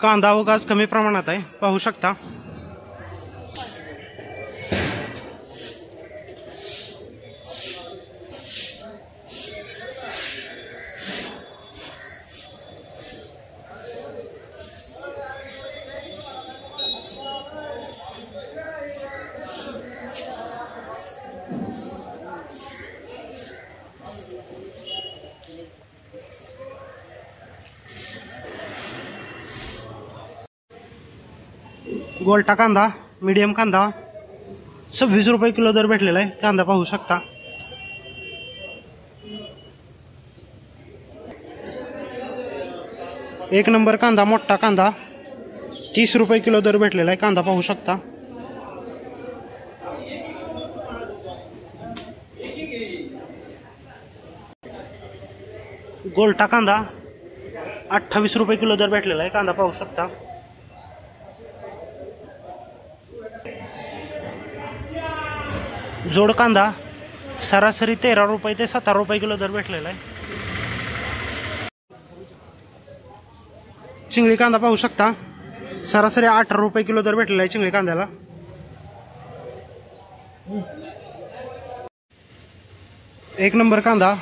कांदा उगाच कमी प्रमाणात आहे, पाहू शकता। गोल्टा कांदा, मीडियम कांदा 26 रुपये किलो दर भेटलेला आहे। कांदा पाहू शकता। एक नंबर कांदा, मोठा कांदा 30 रुपये किलो दर भेटलेला आहे। कांदा पाहू शकता। गोल्टा कांदा 28 रुपये किलो दर भेटलेला आहे। कांदा पाहू शकता। जोड कांदा सरासरी 13 रुपये ते 17 रुपये किलो दर भेटलेला आहे। चिंगळी कांदा पाहू शकता। सरासरी 18 रुपये किलो दर भेटलेला आहे चिंगळी कांद्याला। एक नंबर कांदा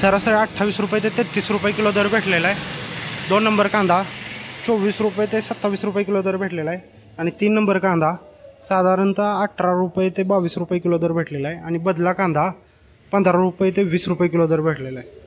सरासरी 28 रुपये ते 33 रुपये किलो दर भेटलेला आहे। 2 नंबर कांदा 24 रुपये ते 27 रुपये किलो दर भेटलेला आहे। आणि 3 नंबर कांदा साधारणतः 18 रुपये ते 22 रुपये किलो दर भेटलेला आहे। आणि बदला कांदा 15 रुपये ते 20 रुपये किलो दर भेटलेला आहे।